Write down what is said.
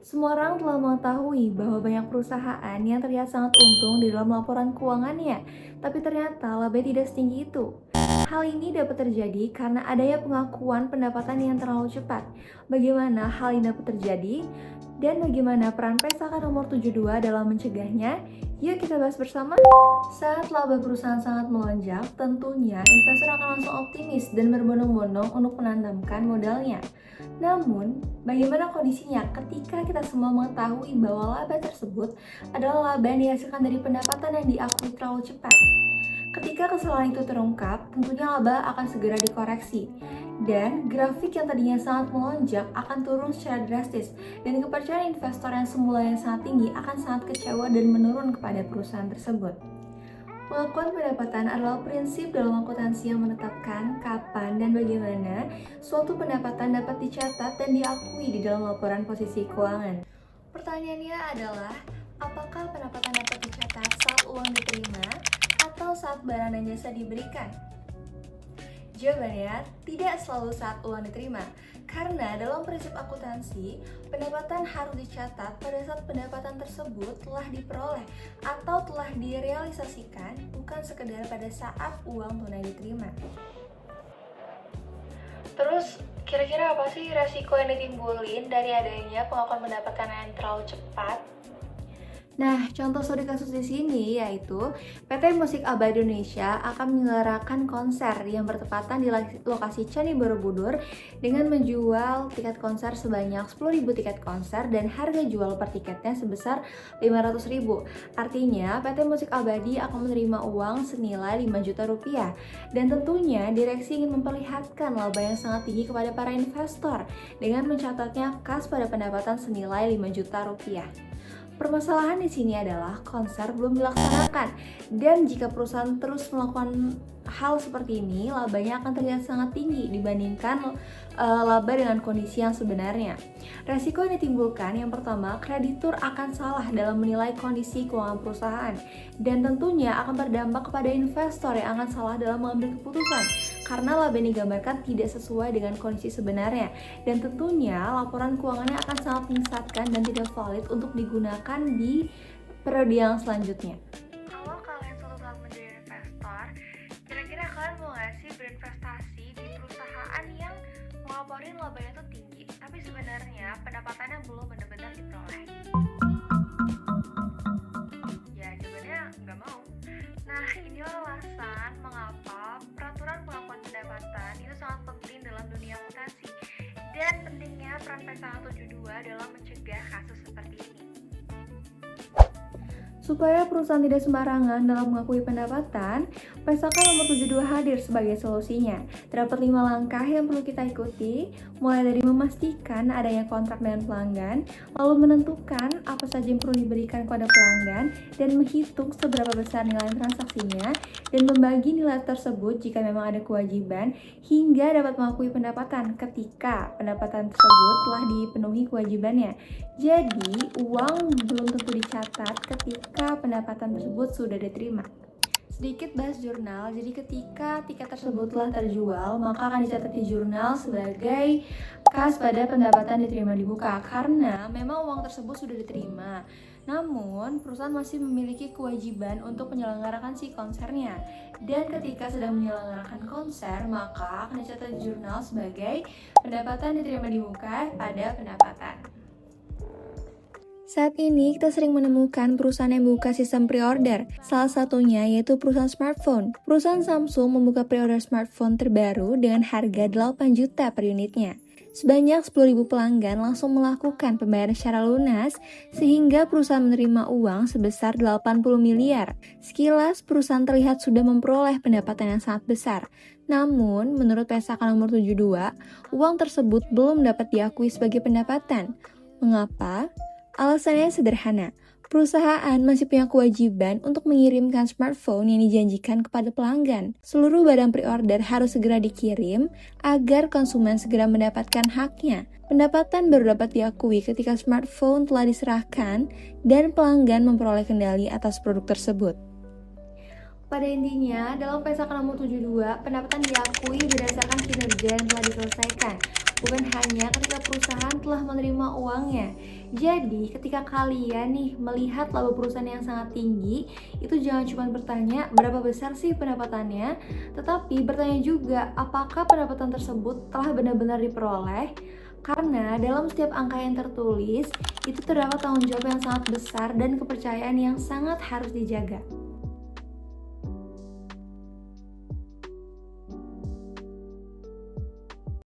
Semua orang telah mengetahui bahwa banyak perusahaan yang terlihat sangat untung di dalam laporan keuangannya, tapi ternyata laba tidak setinggi itu. Hal ini dapat terjadi karena adanya pengakuan pendapatan yang terlalu cepat. Bagaimana hal ini dapat terjadi? Dan bagaimana peran PSAK nomor 72 dalam mencegahnya? Yuk kita bahas bersama. Saat laba perusahaan sangat melonjak, tentunya investor akan langsung optimis dan berbondong-bondong untuk menanamkan modalnya. Namun, bagaimana kondisinya ketika kita semua mengetahui bahwa laba tersebut adalah laba yang dihasilkan dari pendapatan yang diakui terlalu cepat? Ketika kesalahan itu terungkap, tentunya laba akan segera dikoreksi. Dan grafik yang tadinya sangat melonjak akan turun secara drastis, dan kepercayaan investor yang semula sangat tinggi akan sangat kecewa dan menurun kepada perusahaan tersebut. Pengakuan pendapatan adalah prinsip dalam akuntansi yang menetapkan kapan dan bagaimana suatu pendapatan dapat dicatat dan diakui di dalam laporan posisi keuangan. Pertanyaannya adalah, apakah pendapatan dapat dicatat saat uang diterima atau saat barang dan jasa diberikan? Jawabannya, tidak selalu saat uang diterima. Karena dalam prinsip akuntansi, pendapatan harus dicatat pada saat pendapatan tersebut telah diperoleh atau telah direalisasikan, bukan sekedar pada saat uang tunai diterima. Terus, kira-kira apa sih resiko yang ditimbulin dari adanya pengakuan pendapatan yang terlalu cepat? Nah, contoh studi kasus di sini yaitu PT Musik Abadi Indonesia akan menyelenggarakan konser yang bertepatan di lokasi Candi Borobudur dengan menjual tiket konser sebanyak 10.000 tiket konser dan harga jual per tiketnya sebesar 500.000. Artinya, PT Musik Abadi akan menerima uang senilai 5 juta rupiah. Dan tentunya, direksi ingin memperlihatkan laba yang sangat tinggi kepada para investor dengan mencatatnya kas pada pendapatan senilai 5 juta rupiah. Permasalahan di sini adalah konser belum dilaksanakan, dan jika perusahaan terus melakukan hal seperti ini, labanya akan terlihat sangat tinggi dibandingkan laba dengan kondisi yang sebenarnya. Resiko yang ditimbulkan, yang pertama, kreditur akan salah dalam menilai kondisi keuangan perusahaan, dan tentunya akan berdampak kepada investor yang akan salah dalam mengambil keputusan karena laba yang digambarkan tidak sesuai dengan kondisi sebenarnya, dan tentunya laporan keuangannya akan sangat menyesatkan dan tidak valid untuk digunakan di periode yang selanjutnya. Kalau kalian suatu saat menjadi investor, kira-kira kalian mau nggak sih berinvestasi di perusahaan yang ngelaporin labanya tuh tinggi, tapi sebenarnya pendapatannya belum benar-benar diperoleh? Ya, jawabannya nggak mau. Nah, inilah alasan mengapa peraturan pengakuan pendapatan itu sangat penting dalam dunia akuntansi, dan pentingnya peran PSAK 72 dalam mencegah kasus seperti ini. Supaya perusahaan tidak sembarangan dalam mengakui pendapatan, PSAK nomor 72 hadir sebagai solusinya. Terdapat 5 langkah yang perlu kita ikuti, mulai dari memastikan adanya kontrak dengan pelanggan, lalu menentukan apa saja yang perlu diberikan kepada pelanggan, dan menghitung seberapa besar nilai transaksinya, dan membagi nilai tersebut jika memang ada kewajiban, hingga dapat mengakui pendapatan ketika pendapatan tersebut telah dipenuhi kewajibannya. Jadi, uang belum tentu dicatat ketika pendapatan tersebut sudah diterima. Sedikit bahas jurnal, jadi ketika tiket tersebut telah terjual, maka akan dicatat di jurnal sebagai kas pada pendapatan diterima di muka, karena memang uang tersebut sudah diterima. Namun, perusahaan masih memiliki kewajiban untuk menyelenggarakan si konsernya. Dan ketika sedang menyelenggarakan konser, maka akan dicatat di jurnal sebagai pendapatan diterima di muka pada pendapatan. Saat ini kita sering menemukan perusahaan yang membuka sistem pre-order. Salah satunya yaitu perusahaan smartphone. Perusahaan Samsung membuka pre-order smartphone terbaru dengan harga 8 juta per unitnya. Sebanyak 10.000 pelanggan langsung melakukan pembayaran secara lunas, sehingga perusahaan menerima uang sebesar 80 miliar. Sekilas, perusahaan terlihat sudah memperoleh pendapatan yang sangat besar. Namun, menurut PSAK nomor 72, uang tersebut belum dapat diakui sebagai pendapatan. Mengapa? Alasannya sederhana, perusahaan masih punya kewajiban untuk mengirimkan smartphone yang dijanjikan kepada pelanggan. Seluruh barang pre-order harus segera dikirim agar konsumen segera mendapatkan haknya. Pendapatan baru dapat diakui ketika smartphone telah diserahkan dan pelanggan memperoleh kendali atas produk tersebut. Pada intinya, dalam PSAK nomor 72, pendapatan diakui berdasarkan kinerja yang telah diselesaikan, bukan hanya ketika perusahaan telah menerima uangnya. Jadi, ketika kalian nih melihat laba perusahaan yang sangat tinggi, itu jangan cuma bertanya berapa besar sih pendapatannya, tetapi bertanya juga apakah pendapatan tersebut telah benar-benar diperoleh. Karena dalam setiap angka yang tertulis, itu terdapat tanggung jawab yang sangat besar dan kepercayaan yang sangat harus dijaga.